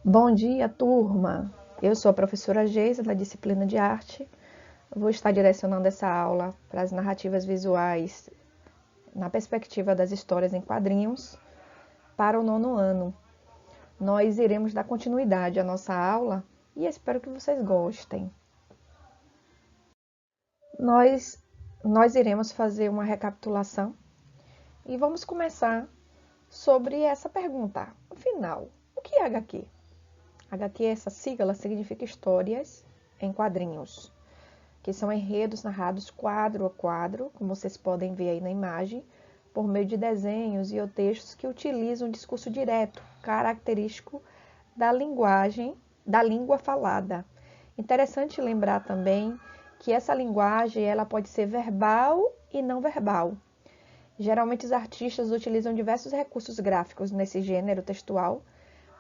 Bom dia, turma! Eu sou a professora Geisa, da disciplina de arte. Vou estar direcionando essa aula para as narrativas visuais na perspectiva das histórias em quadrinhos para o 9º ano. Nós iremos dar continuidade à nossa aula e espero que vocês gostem. Nós iremos fazer uma recapitulação e vamos começar sobre essa pergunta. Afinal, o que é HQ? HQ, essa sigla, significa histórias em quadrinhos, que são enredos narrados quadro a quadro, como vocês podem ver aí na imagem, por meio de desenhos e ou textos que utilizam um discurso direto, característico da língua falada. Interessante lembrar também que essa linguagem ela pode ser verbal e não verbal. Geralmente os artistas utilizam diversos recursos gráficos nesse gênero textual,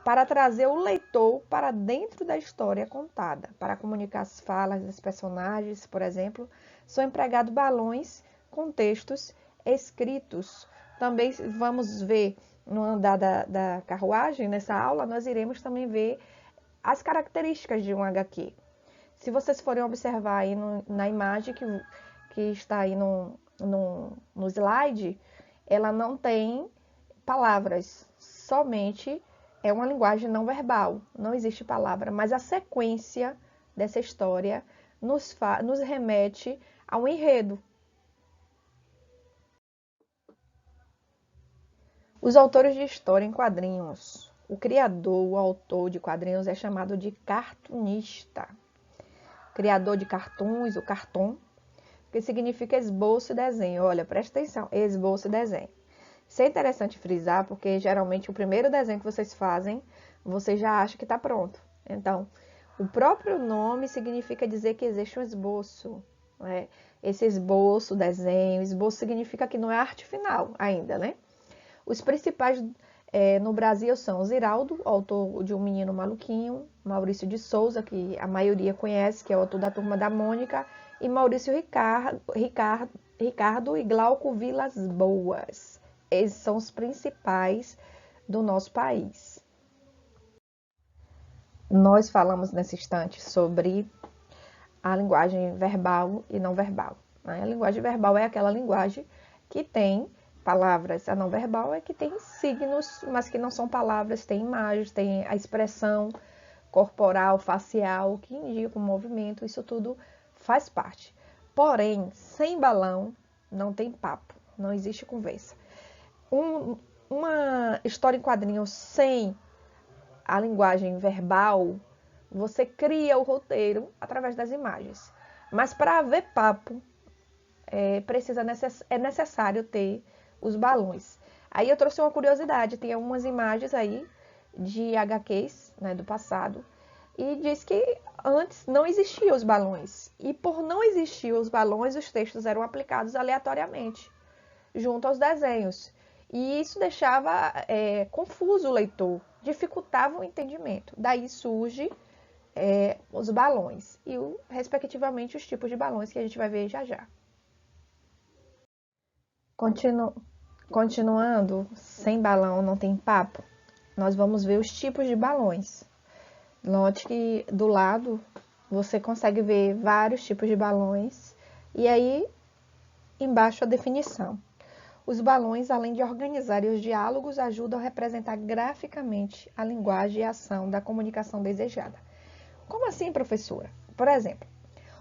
para trazer o leitor para dentro da história contada. Para comunicar as falas dos personagens, por exemplo, são empregados balões com textos escritos. Também vamos ver no andar da carruagem, nessa aula, nós iremos também ver as características de um HQ. Se vocês forem observar aí na imagem que está aí no slide, ela não tem palavras, somente é uma linguagem não verbal, não existe palavra, mas a sequência dessa história nos remete ao enredo. Os autores de história em quadrinhos. O criador, o autor de quadrinhos é chamado de cartunista. Criador de cartoons, o cartoon, que significa esboço e desenho. Olha, presta atenção, esboço e desenho. Isso é interessante frisar, porque geralmente o primeiro desenho que vocês fazem, você já acha que está pronto. Então, o próprio nome significa dizer que existe um esboço. Né? Esse esboço, desenho, esboço significa que não é arte final ainda, né? Os principais no Brasil são Ziraldo, autor de Um Menino Maluquinho, Maurício de Souza, que a maioria conhece, que é o autor da Turma da Mônica, e Maurício Ricardo e Glauco Vilas Boas. Esses são os principais do nosso país. Nós falamos nesse instante sobre a linguagem verbal e não verbal. Né? A linguagem verbal é aquela linguagem que tem palavras. A não verbal é que tem signos, mas que não são palavras, tem imagens, tem a expressão corporal, facial, que indica o movimento, isso tudo faz parte. Porém, sem balão, não tem papo, não existe conversa. Uma história em quadrinhos sem a linguagem verbal, você cria o roteiro através das imagens. Mas para haver papo, é necessário ter os balões. Aí eu trouxe uma curiosidade, tem algumas imagens aí de HQs, né, do passado, e diz que antes não existiam os balões. E por não existir os balões, os textos eram aplicados aleatoriamente, junto aos desenhos. E isso deixava confuso o leitor, dificultava o entendimento. Daí surge os balões e, respectivamente, os tipos de balões que a gente vai ver já já. Continuando, sem balão não tem papo, nós vamos ver os tipos de balões. Note que do lado você consegue ver vários tipos de balões e aí embaixo a definição. Os balões, além de organizarem os diálogos, ajudam a representar graficamente a linguagem e a ação da comunicação desejada. Como assim, professora? Por exemplo,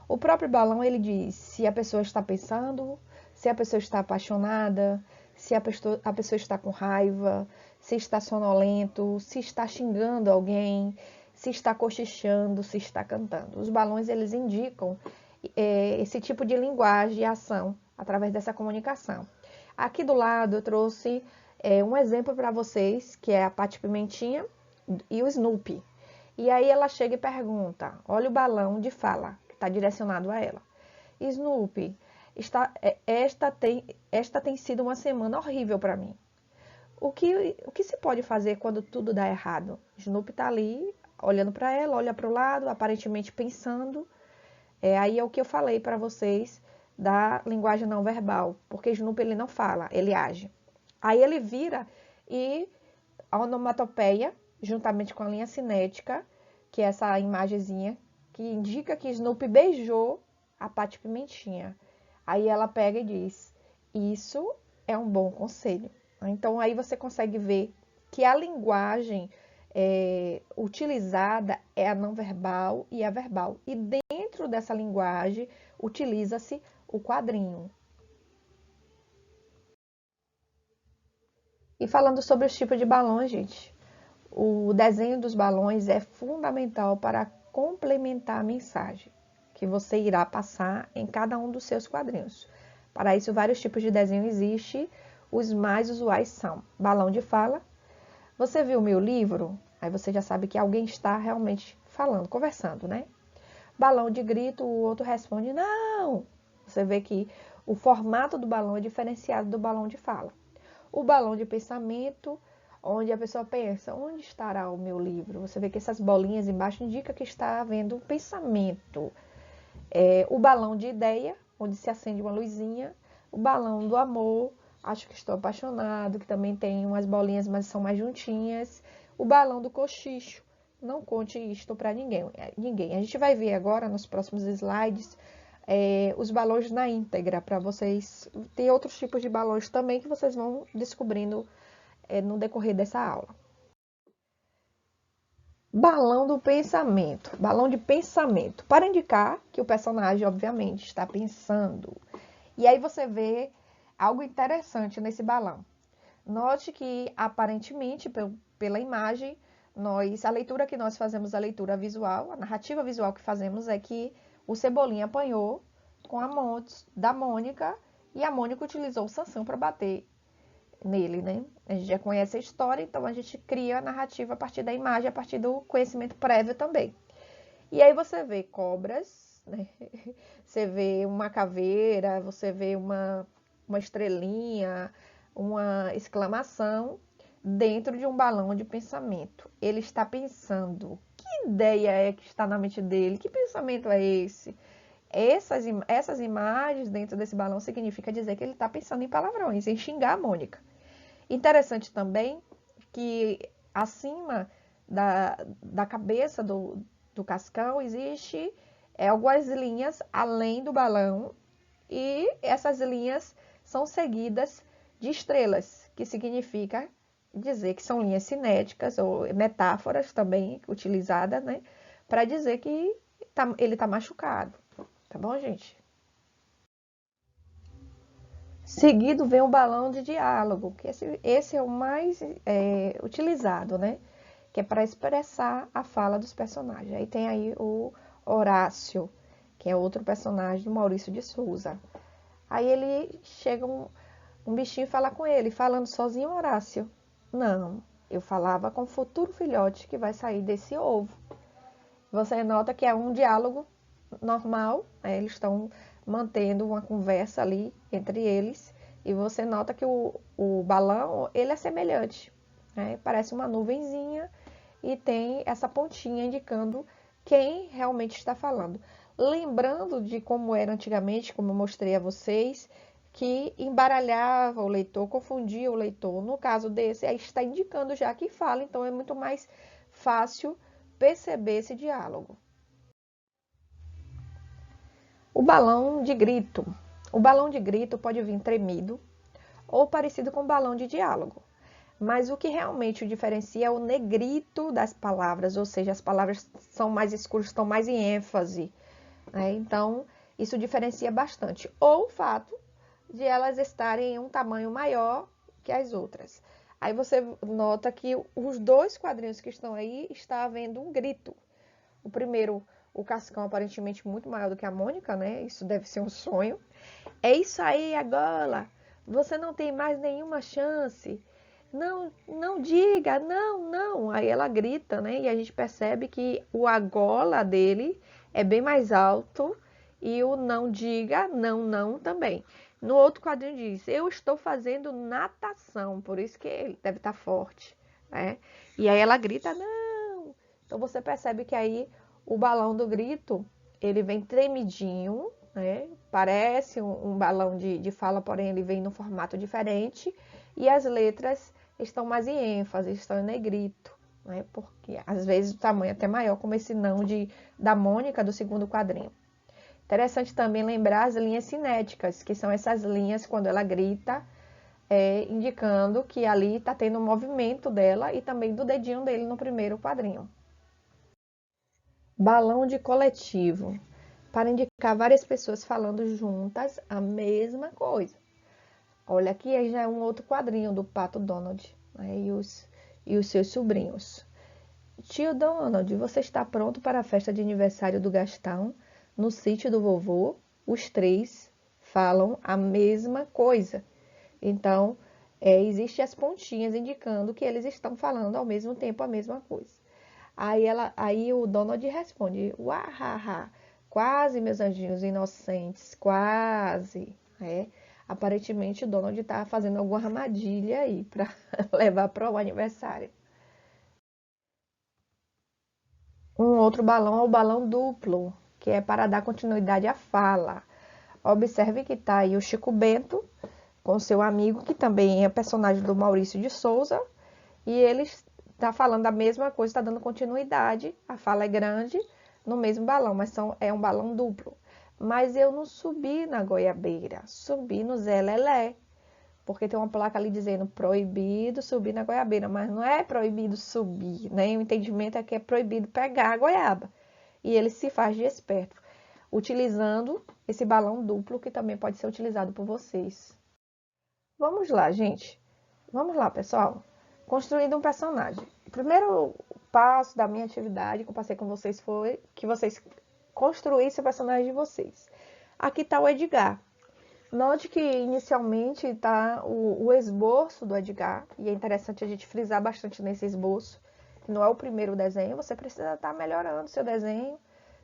o próprio balão ele diz se a pessoa está pensando, se a pessoa está apaixonada, se a pessoa está com raiva, se está sonolento, se está xingando alguém, se está cochichando, se está cantando. Os balões eles indicam esse tipo de linguagem e ação através dessa comunicação. Aqui do lado eu trouxe um exemplo para vocês, que é a Patty Pimentinha e o Snoopy. E aí ela chega e pergunta, olha o balão de fala que está direcionado a ela. Snoopy, esta tem sido uma semana horrível para mim. O que se pode fazer quando tudo dá errado? Snoopy está ali, olhando para ela, olha para o lado, aparentemente pensando. Aí é o que eu falei para vocês da linguagem não verbal, porque Snoopy ele não fala, ele age. Aí ele vira e a onomatopeia juntamente com a linha cinética, que é essa imagenzinha, que indica que Snoopy beijou a Patty Pimentinha. Aí ela pega e diz, isso é um bom conselho. Então, aí você consegue ver que a linguagem utilizada é a não verbal e a verbal. E dentro dessa linguagem, utiliza-se o quadrinho. E falando sobre os tipos de balões, gente, o desenho dos balões é fundamental para complementar a mensagem que você irá passar em cada um dos seus quadrinhos. Para isso, vários tipos de desenho existem. Os mais usuais são balão de fala. Você viu o meu livro? Aí você já sabe que alguém está realmente falando, conversando, né? Balão de grito, o outro responde não. Você vê que o formato do balão é diferenciado do balão de fala. O balão de pensamento, onde a pessoa pensa, onde estará o meu livro? Você vê que essas bolinhas embaixo indicam que está havendo um pensamento. O balão de ideia, onde se acende uma luzinha. O balão do amor, acho que estou apaixonado, que também tem umas bolinhas, mas são mais juntinhas. O balão do cochicho, não conte isto para ninguém. A gente vai ver agora, nos próximos slides, os balões na íntegra, para vocês. Tem outros tipos de balões também que vocês vão descobrindo no decorrer dessa aula. Balão do pensamento, balão de pensamento, para indicar que o personagem, obviamente, está pensando. E aí você vê algo interessante nesse balão. Note que, aparentemente, pela imagem, a leitura que nós fazemos, a leitura visual, a narrativa visual que fazemos é que o Cebolinha apanhou com a mão da Mônica e a Mônica utilizou o Sansão para bater nele, né? A gente já conhece a história, então a gente cria a narrativa a partir da imagem, a partir do conhecimento prévio também. E aí você vê cobras, né? Você vê uma caveira, você vê uma estrelinha, uma exclamação dentro de um balão de pensamento. Ele está pensando, que ideia é que está na mente dele? Que pensamento é esse? Essas imagens dentro desse balão significa dizer que ele está pensando em palavrões, em xingar a Mônica. Interessante também que acima da cabeça do Cascão existe algumas linhas além do balão e essas linhas são seguidas de estrelas, que significa dizer que são linhas cinéticas ou metáforas também utilizadas, né, para dizer que ele está machucado. Tá bom, gente? Seguido vem o balão de diálogo, que esse é o mais utilizado, né? Que é para expressar a fala dos personagens. Aí tem aí o Horácio, que é outro personagem do Maurício de Souza. Aí ele chega um bichinho e fala com ele, falando sozinho, Horácio. Não, eu falava com o futuro filhote que vai sair desse ovo. Você nota que é um diálogo normal, né? Eles estão mantendo uma conversa ali entre eles, e você nota que o balão, ele é semelhante, né? Parece uma nuvenzinha e tem essa pontinha indicando quem realmente está falando. Lembrando de como era antigamente, como eu mostrei a vocês, que embaralhava o leitor, confundia o leitor. No caso desse, aí está indicando já que fala, então é muito mais fácil perceber esse diálogo. O balão de grito. O balão de grito pode vir tremido ou parecido com o balão de diálogo. Mas o que realmente o diferencia é o negrito das palavras, ou seja, as palavras são mais escuras, estão mais em ênfase, né? Então, isso diferencia bastante. Ou o fato de elas estarem em um tamanho maior que as outras. Aí você nota que os dois quadrinhos que estão aí, está havendo um grito. O primeiro, o Cascão aparentemente muito maior do que a Mônica, né? Isso deve ser um sonho. É isso aí, Agola. Você não tem mais nenhuma chance. Não, não diga, não, não. Aí ela grita, né? E a gente percebe que o Agola dele é bem mais alto e o não diga, não, não também. No outro quadrinho diz, eu estou fazendo natação, por isso que ele deve estar forte, né? E aí ela grita, não. Então você percebe que aí o balão do grito, ele vem tremidinho, né? Parece um balão de fala, porém ele vem num formato diferente. E as letras estão mais em ênfase, estão em negrito, né? Porque às vezes o tamanho é até maior, como esse não da Mônica do segundo quadrinho. Interessante também lembrar as linhas cinéticas, que são essas linhas quando ela grita, indicando que ali está tendo um movimento dela e também do dedinho dele no primeiro quadrinho. Balão de coletivo, para indicar várias pessoas falando juntas a mesma coisa. Olha aqui, aí já é um outro quadrinho do Pato Donald, né, e os seus sobrinhos. Tio Donald, você está pronto para a festa de aniversário do Gastão no sítio do vovô? Os três falam a mesma coisa. Então, existem as pontinhas indicando que eles estão falando ao mesmo tempo a mesma coisa. Aí o Donald responde, uahaha, quase, meus anjinhos inocentes, quase. Aparentemente o Donald está fazendo alguma armadilha aí para levar para o aniversário. Um outro balão é o balão duplo, que é para dar continuidade à fala. Observe que está aí o Chico Bento com seu amigo, que também é personagem do Maurício de Souza, e ele está falando a mesma coisa, está dando continuidade, a fala é grande no mesmo balão, mas é um balão duplo. Mas eu não subi na goiabeira, subi no Zé Lelé, porque tem uma placa ali dizendo proibido subir na goiabeira, mas não é proibido subir, né? O entendimento é que é proibido pegar a goiaba. E ele se faz de esperto, utilizando esse balão duplo, que também pode ser utilizado por vocês. Vamos lá, gente. Vamos lá, pessoal. Construindo um personagem. O primeiro passo da minha atividade que eu passei com vocês foi que vocês construíssem o personagem de vocês. Aqui está o Edgar. Note que inicialmente está o esboço do Edgar, e é interessante a gente frisar bastante nesse esboço, que não é o primeiro desenho, você precisa estar melhorando seu desenho,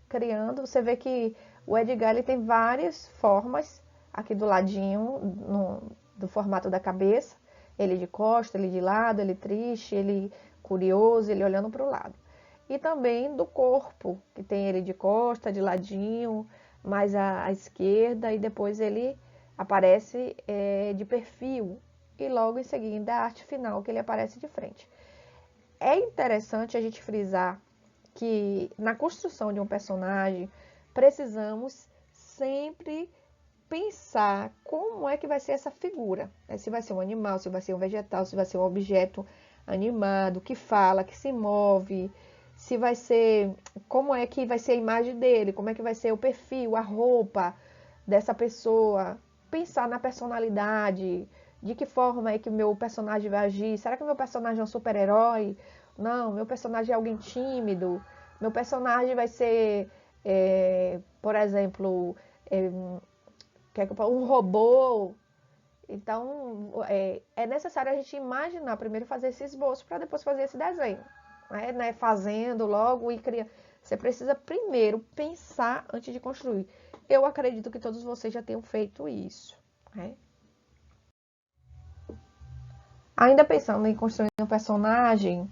criando. Você vê que o Edgar ele tem várias formas aqui do ladinho, do formato da cabeça, ele de costa, ele de lado, ele triste, ele curioso, ele olhando para o lado. E também do corpo, que tem ele de costa, de ladinho, mais à esquerda, e depois ele aparece de perfil, e logo em seguida a arte final, que ele aparece de frente. É interessante a gente frisar que na construção de um personagem, precisamos sempre pensar como é que vai ser essa figura. Se vai ser um animal, se vai ser um vegetal, se vai ser um objeto animado, que fala, que se move, se vai ser, como é que vai ser a imagem dele, como é que vai ser o perfil, a roupa dessa pessoa, pensar na personalidade, de que forma é que o meu personagem vai agir. Será que o meu personagem é um super-herói? Não, meu personagem é alguém tímido. Meu personagem vai ser, por exemplo, um robô. Então, é necessário a gente imaginar, primeiro fazer esse esboço para depois fazer esse desenho. Né? Fazendo logo e criando. Você precisa primeiro pensar antes de construir. Eu acredito que todos vocês já tenham feito isso. Né? Ainda pensando em construir um personagem,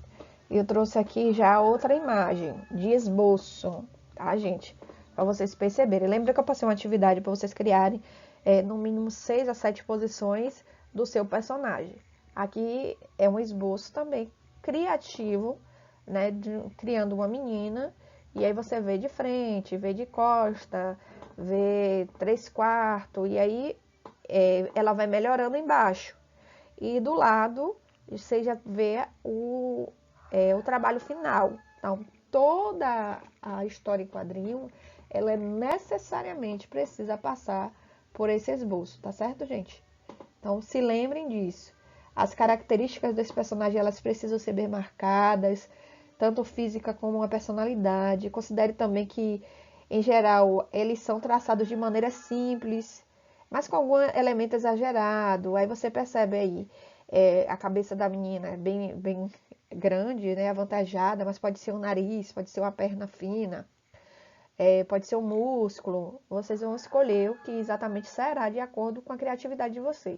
eu trouxe aqui já outra imagem de esboço, tá, gente? Para vocês perceberem. Lembra que eu passei uma atividade para vocês criarem no mínimo 6 a 7 posições do seu personagem. Aqui é um esboço também criativo, né? Criando uma menina, e aí você vê de frente, vê de costa, vê 3/4, e aí ela vai melhorando embaixo. E do lado, você já vê o trabalho final. Então, toda a história em quadrinho, ela necessariamente precisa passar por esse esboço, tá certo, gente? Então, se lembrem disso. As características desse personagem, elas precisam ser bem marcadas, tanto física como a personalidade. Considere também que, em geral, eles são traçados de maneira simples, mas com algum elemento exagerado. Aí você percebe aí, a cabeça da menina é bem grande, né, avantajada, mas pode ser um nariz, pode ser uma perna fina, pode ser um músculo. Vocês vão escolher o que exatamente será de acordo com a criatividade de vocês.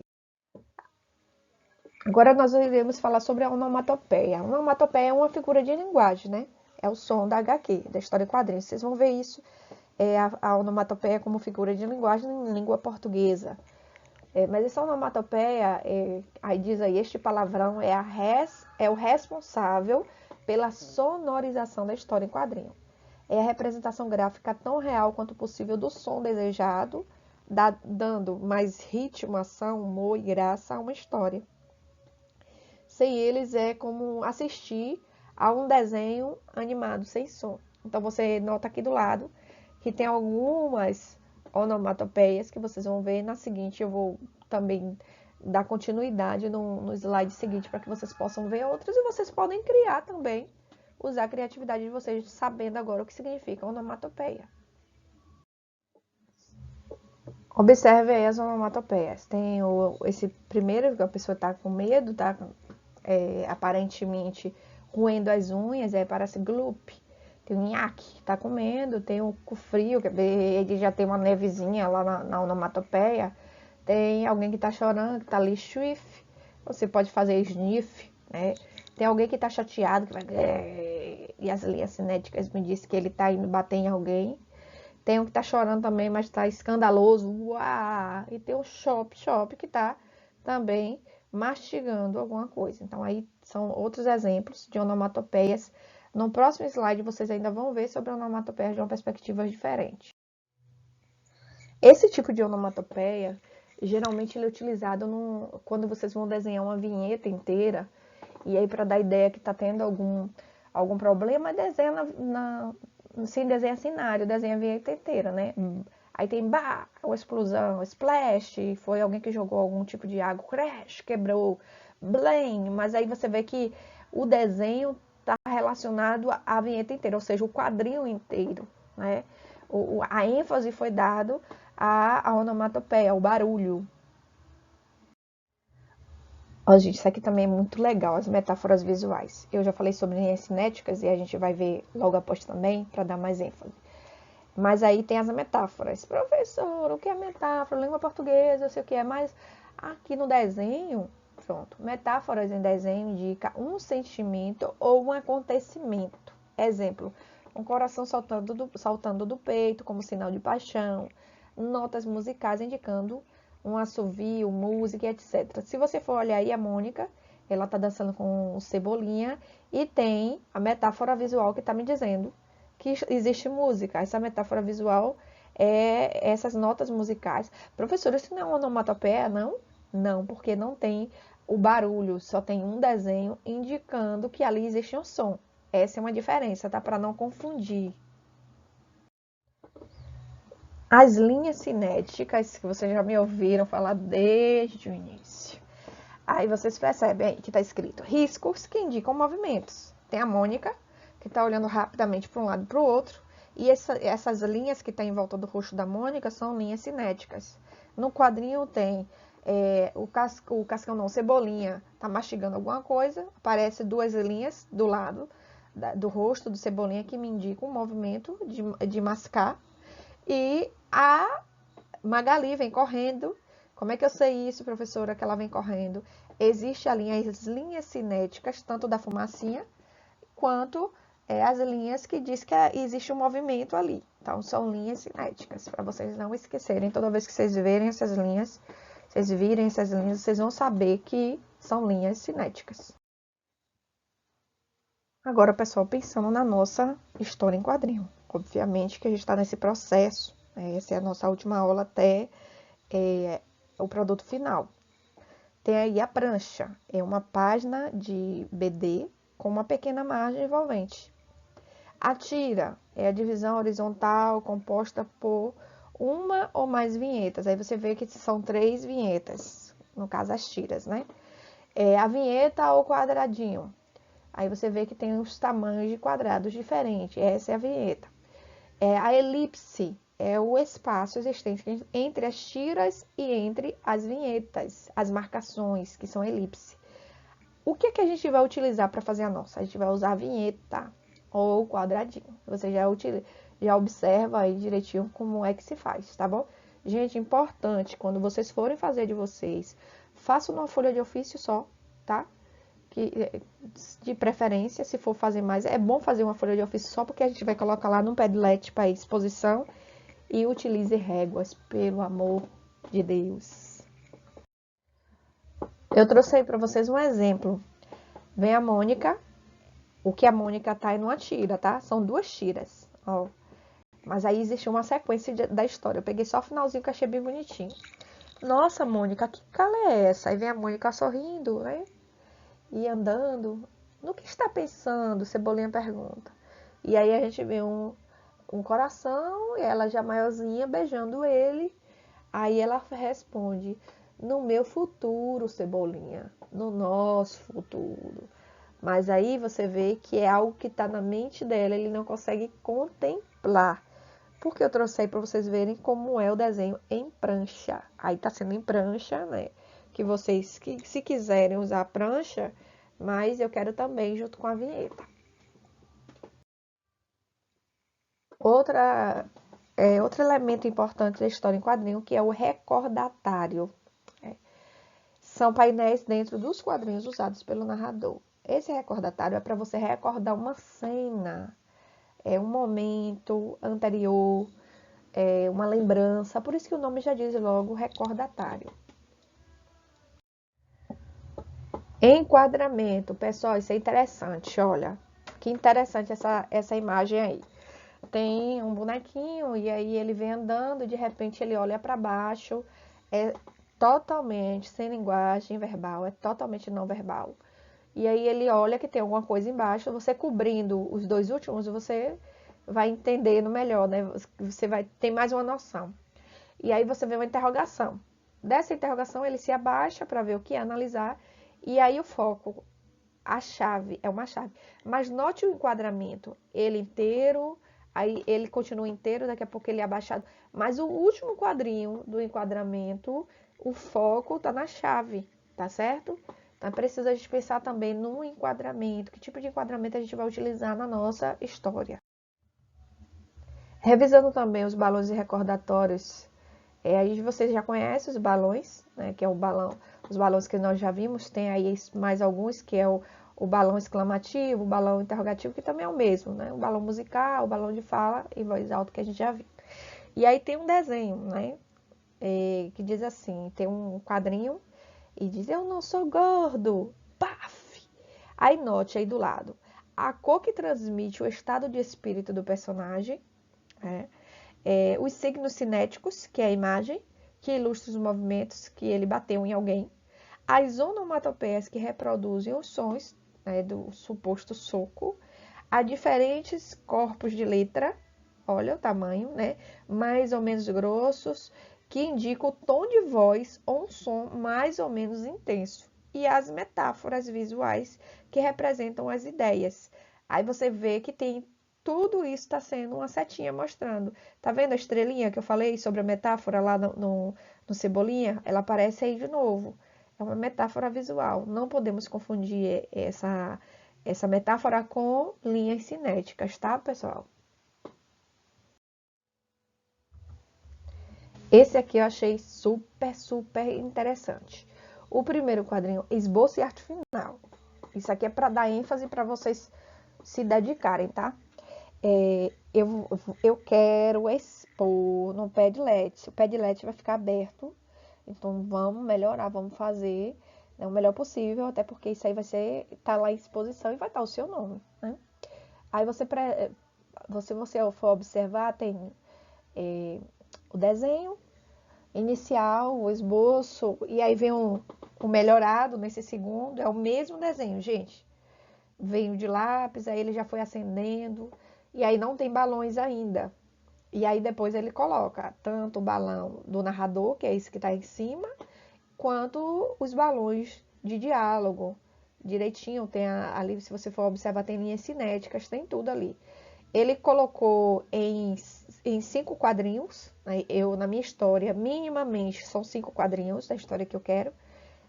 Agora nós iremos falar sobre a onomatopeia. A onomatopeia é uma figura de linguagem, né? É o som da HQ, da história em quadrinhos. Vocês vão ver isso, a onomatopeia como figura de linguagem em língua portuguesa. Mas essa onomatopeia, aí diz aí, este palavrão é o responsável pela sonorização da história em quadrinho. É a representação gráfica tão real quanto possível do som desejado, dando mais ritmo, ação, humor e graça a uma história. Sem eles é como assistir a um desenho animado sem som. Então você nota aqui do lado que tem algumas onomatopeias que vocês vão ver. Na seguinte eu vou também dar continuidade no slide seguinte para que vocês possam ver outras e vocês podem criar também, usar a criatividade de vocês sabendo agora o que significa onomatopeia. Observe aí as onomatopeias. Tem esse primeiro, que a pessoa está com medo, está aparentemente roendo as unhas, aí parece gloop. Tem o nhaque, que tá comendo. Tem o cu frio, que ele já tem uma nevezinha lá na onomatopeia. Tem alguém que tá chorando, que tá ali swift. Você pode fazer sniff, né? Tem alguém que tá chateado, que vai... E as linhas cinéticas me dizem que ele tá indo bater em alguém. Tem um que tá chorando também, mas tá escandaloso. Uau! E tem o shop que tá também mastigando alguma coisa. Então, aí são outros exemplos de onomatopeias. No próximo slide, vocês ainda vão ver sobre onomatopeias de uma perspectiva diferente. Esse tipo de onomatopeia, geralmente ele é utilizado quando vocês vão desenhar uma vinheta inteira. E aí, para dar ideia que está tendo algum problema, desenha sem desenhar cenário, desenha a vinheta inteira, né? Aí tem uma explosão, splash, foi alguém que jogou algum tipo de água, crash, quebrou, blame, mas aí você vê que o desenho está relacionado à vinheta inteira, ou seja, o quadrinho inteiro, né? A ênfase foi dado à onomatopeia, ao barulho. Ó, gente, isso aqui também é muito legal, as metáforas visuais. Eu já falei sobre linhas cinéticas e a gente vai ver logo após também, para dar mais ênfase. Mas aí tem as metáforas. Professor, o que é metáfora? Língua portuguesa, eu sei o que é. Mas aqui no desenho, pronto. Metáforas em desenho indica um sentimento ou um acontecimento. Exemplo, um coração saltando do peito como sinal de paixão. Notas musicais indicando um assovio, música, etc. Se você for olhar aí a Mônica, ela tá dançando com o Cebolinha e tem a metáfora visual que tá me dizendo que existe música. Essa metáfora visual é essas notas musicais. Professor, isso não é uma onomatopeia, não? Não, porque não tem o barulho, só tem um desenho indicando que ali existe um som. Essa é uma diferença, tá? Para não confundir. As linhas cinéticas, que vocês já me ouviram falar desde o início. Aí vocês percebem que está escrito riscos que indicam movimentos. Tem a Mônica, que está olhando rapidamente para um lado e para o outro. E essas linhas que estão em volta do rosto da Mônica são linhas cinéticas. No quadrinho tem o Cascão não, Cebolinha está mastigando alguma coisa. Aparece duas linhas do lado do rosto do Cebolinha que me indicam um movimento de mascar. E a Magali vem correndo. Como é que eu sei isso, professora, que ela vem correndo? Existe as linhas cinéticas, tanto da fumacinha, quanto as linhas que diz que existe um movimento ali. Então, são linhas cinéticas, para vocês não esquecerem. Toda vez que vocês virem essas linhas, vocês vão saber que são linhas cinéticas. Agora, pessoal, pensando na nossa história em quadrinho. Obviamente que a gente está nesse processo. Essa é a nossa última aula até o produto final. Tem aí a prancha. É uma página de BD com uma pequena margem envolvente. A tira é a divisão horizontal composta por uma ou mais vinhetas. Aí você vê que são 3 vinhetas, no caso as tiras, né? A vinheta ao quadradinho. Aí você vê que tem os tamanhos de quadrados diferentes. Essa é a vinheta. A elipse é o espaço existente entre as tiras e entre as vinhetas, as marcações, que são elipse. O que é que a gente vai utilizar para fazer a nossa? A gente vai usar a vinheta ou quadradinho. Você já observa aí direitinho como é que se faz, tá bom? Gente, importante, quando vocês forem fazer de vocês, façam numa folha de ofício só, tá? De preferência, se for fazer mais, é bom fazer uma folha de ofício só porque a gente vai colocar lá no Padlet para exposição. E utilize réguas, pelo amor de Deus. Eu trouxe aí para vocês um exemplo. Vem a Mônica O que a Mônica tá é numa tira, tá? São 2 tiras, ó. Mas aí existe uma sequência da história. Eu peguei só o finalzinho que eu achei bem bonitinho. Nossa, Mônica, que cala é essa? Aí vem a Mônica sorrindo, né? E andando. No que está pensando? Cebolinha pergunta. E aí a gente vê um coração e ela já maiorzinha beijando ele. Aí ela responde: no meu futuro, Cebolinha. No nosso futuro. Mas aí você vê que é algo que está na mente dela, ele não consegue contemplar. Porque eu trouxe aí para vocês verem como é o desenho em prancha. Aí tá sendo em prancha, né? Que vocês, se quiserem usar prancha, mas eu quero também junto com a vinheta. Outro elemento importante da história em quadrinho, que é o recordatário. São painéis dentro dos quadrinhos usados pelo narrador. Esse recordatário é para você recordar uma cena, um momento anterior, uma lembrança. Por isso que o nome já diz logo recordatário. Enquadramento, pessoal, isso é interessante, olha. Que interessante essa imagem aí. Tem um bonequinho e aí ele vem andando, de repente ele olha para baixo, é totalmente sem linguagem verbal, é totalmente não verbal. E aí ele olha que tem alguma coisa embaixo, você cobrindo os 2 últimos, você vai entendendo melhor, né? Você vai ter mais uma noção. E aí você vê uma interrogação. Dessa interrogação ele se abaixa para ver o que é, analisar, e aí o foco, a chave, é uma chave. Mas note o enquadramento, ele inteiro, aí ele continua inteiro, daqui a pouco ele é abaixado. Mas o último quadrinho do enquadramento, o foco tá na chave, tá certo? Então precisa a gente pensar também no enquadramento, que tipo de enquadramento a gente vai utilizar na nossa história. Revisando também os balões e recordatórios, aí vocês já conhecem os balões, né, que é os balões que nós já vimos, tem aí mais alguns, que é o balão exclamativo, o balão interrogativo, que também é o mesmo, né? O balão musical, o balão de fala e voz alta que a gente já viu. E aí tem um desenho, né? Que diz assim, tem um quadrinho e diz, eu não sou gordo, paf! Aí note aí do lado, a cor que transmite o estado de espírito do personagem, né? Os signos cinéticos, que é a imagem, que ilustra os movimentos que ele bateu em alguém, as onomatopeias que reproduzem os sons, né, do suposto soco, há diferentes corpos de letra, olha o tamanho, né, mais ou menos grossos, que indicam o tom de voz ou um som mais ou menos intenso, e as metáforas visuais que representam as ideias. Aí você vê que tem tudo isso está sendo uma setinha mostrando. Tá vendo a estrelinha que eu falei sobre a metáfora lá no Cebolinha? Ela aparece aí de novo. É uma metáfora visual. Não podemos confundir essa metáfora com linhas cinéticas, tá, pessoal? Esse aqui eu achei super, super interessante. O primeiro quadrinho, esboço e arte final. Isso aqui é para dar ênfase para vocês se dedicarem, tá? Eu quero expor no Padlet. O Padlet vai ficar aberto. Então vamos melhorar, vamos fazer, né, o melhor possível, até porque isso aí vai tá lá em exposição e vai estar o seu nome, né? Aí você for observar, tem o desenho inicial, o esboço, e aí vem o melhorado nesse segundo, é o mesmo desenho, gente. Veio de lápis, aí ele já foi acendendo, e aí não tem balões ainda. E aí depois ele coloca tanto o balão do narrador, que é esse que está em cima, quanto os balões de diálogo. Direitinho, tem ali, se você for observar, tem linhas cinéticas, tem tudo ali. Ele colocou em 5 quadrinhos, né? Na minha história, minimamente, são 5 quadrinhos da história que eu quero,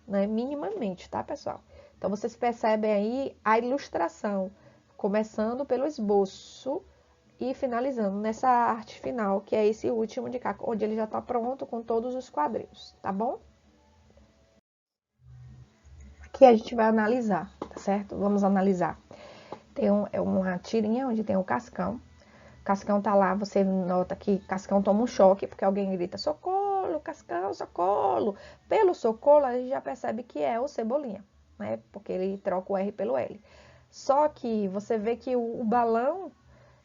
né? Minimamente, tá, pessoal? Então, vocês percebem aí a ilustração, começando pelo esboço e finalizando nessa arte final, que é esse último de cá, onde ele já está pronto com todos os quadrinhos, tá bom? Aqui a gente vai analisar, tá certo? Vamos analisar. Tem uma tirinha onde tem o Cascão. O Cascão tá lá, você nota que Cascão toma um choque, porque alguém grita, socorro, Cascão, socorro. Pelo socorro, a gente já percebe que é o Cebolinha, né? Porque ele troca o R pelo L. Só que você vê que o balão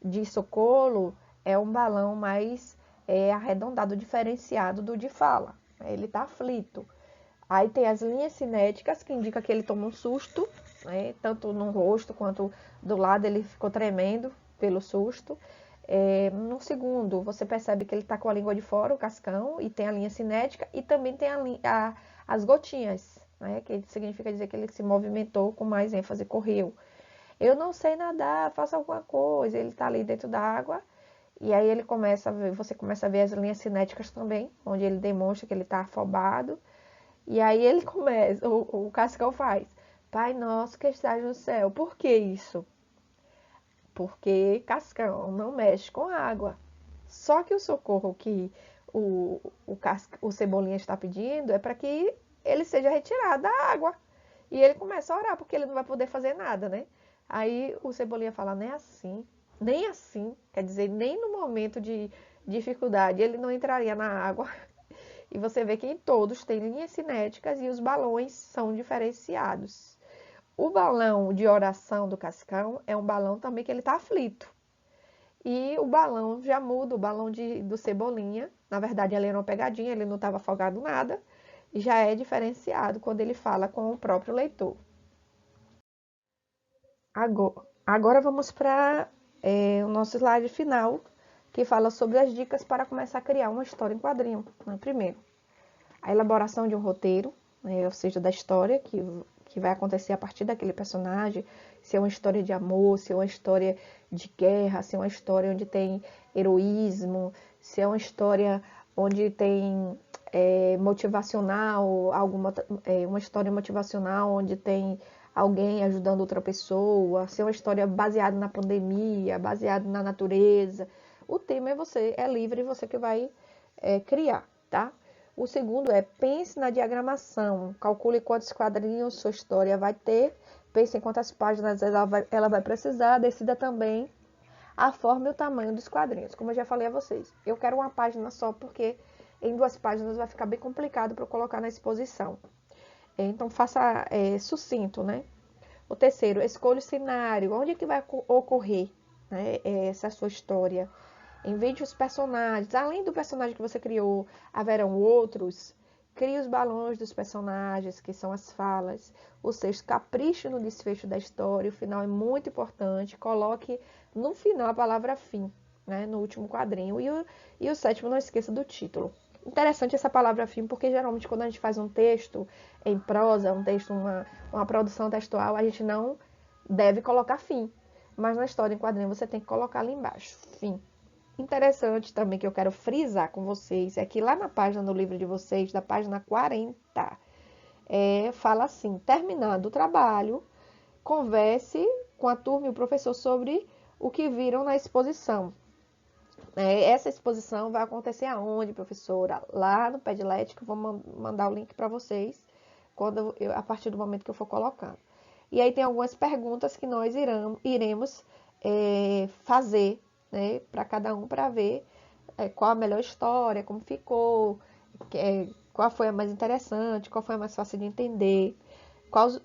de Socorro é um balão mais arredondado, diferenciado do de fala. Ele está aflito. Aí tem as linhas cinéticas, que indica que ele toma um susto, né? Tanto no rosto quanto do lado, ele ficou tremendo pelo susto. No segundo, você percebe que ele está com a língua de fora, o cascão, e tem a linha cinética, e também tem as gotinhas, né? Que significa dizer que ele se movimentou com mais ênfase, correu. Eu não sei nadar, faça alguma coisa. Ele está ali dentro da água, e aí ele começa a ver, você começa a ver as linhas cinéticas também, onde ele demonstra que ele está afobado. E aí ele começa, o Cascão faz: Pai nosso que estás no céu. Por que isso? Porque Cascão não mexe com água. Só que o socorro que o Cebolinha está pedindo é para que ele seja retirado da água. E ele começa a orar, porque ele não vai poder fazer nada, né? Aí o Cebolinha fala: nem assim, quer dizer, nem no momento de dificuldade ele não entraria na água. E você vê que em todos tem linhas cinéticas e os balões são diferenciados. O balão de oração do Cascão é um balão também que ele está aflito. E o balão já muda, o balão do Cebolinha. Na verdade, ali era uma pegadinha, ele não estava afogado nada. E já é diferenciado quando ele fala com o próprio leitor. Agora vamos para o nosso slide final, que fala sobre as dicas para começar a criar uma história em quadrinho. Né? Primeiro, a elaboração de um roteiro, né, ou seja, da história que vai acontecer a partir daquele personagem, se é uma história de amor, se é uma história de guerra, se é uma história onde tem heroísmo, se é uma história onde tem motivacional, uma história motivacional onde tem alguém ajudando outra pessoa, se é uma história baseada na pandemia, baseada na natureza. O tema é livre, você que vai criar, tá? O segundo é: pense na diagramação, calcule quantos quadrinhos sua história vai ter, pense em quantas páginas ela vai precisar, decida também a forma e o tamanho dos quadrinhos. Como eu já falei a vocês, eu quero uma página só porque em 2 páginas vai ficar bem complicado para eu colocar na exposição. Então faça sucinto, né? O terceiro, escolha o cenário, onde é que vai ocorrer, né, essa sua história. Invente os personagens. Além do personagem que você criou, haverão outros. Crie os balões dos personagens, que são as falas. O sexto, capriche no desfecho da história. O final é muito importante. Coloque no final a palavra fim, né, no último quadrinho. E o sétimo, não esqueça do título. Interessante essa palavra fim, porque geralmente quando a gente faz um texto em prosa, uma produção textual, a gente não deve colocar fim. Mas na história em quadrinho você tem que colocar ali embaixo, fim. Interessante também que eu quero frisar com vocês é que lá na página do livro de vocês, da página 40, fala assim: terminado o trabalho, converse com a turma e o professor sobre o que viram na exposição. Essa exposição vai acontecer aonde, professora? Lá no Padlet, que eu vou mandar o link para vocês a partir do momento que eu for colocando. E aí tem algumas perguntas que nós iremos fazer, né, para cada um, para ver qual a melhor história, como ficou, qual foi a mais interessante, qual foi a mais fácil de entender,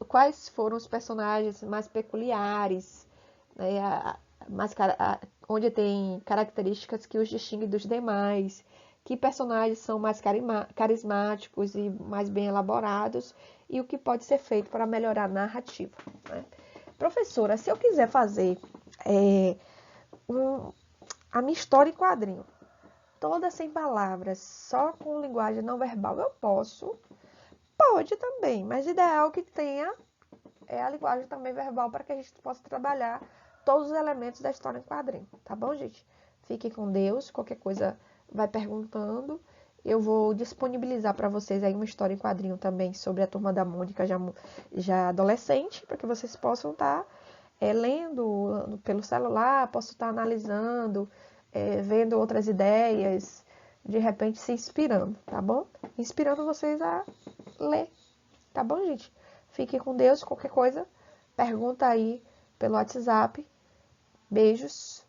quais foram os personagens mais peculiares, né, onde tem características que os distinguem dos demais, que personagens são mais carismáticos e mais bem elaborados, e o que pode ser feito para melhorar a narrativa. Né? Professora, se eu quiser fazer a minha história em quadrinho, toda sem palavras, só com linguagem não verbal, eu posso? Pode também, mas ideal que tenha a linguagem também verbal para que a gente possa trabalhar todos os elementos da história em quadrinho, tá bom, gente? Fiquem com Deus, qualquer coisa vai perguntando. Eu vou disponibilizar para vocês aí uma história em quadrinho também sobre a Turma da Mônica já adolescente, para que vocês possam estar lendo pelo celular, possam estar analisando, vendo outras ideias, de repente se inspirando, tá bom? Inspirando vocês a ler, tá bom, gente? Fiquem com Deus, qualquer coisa, pergunta aí pelo WhatsApp. Beijos.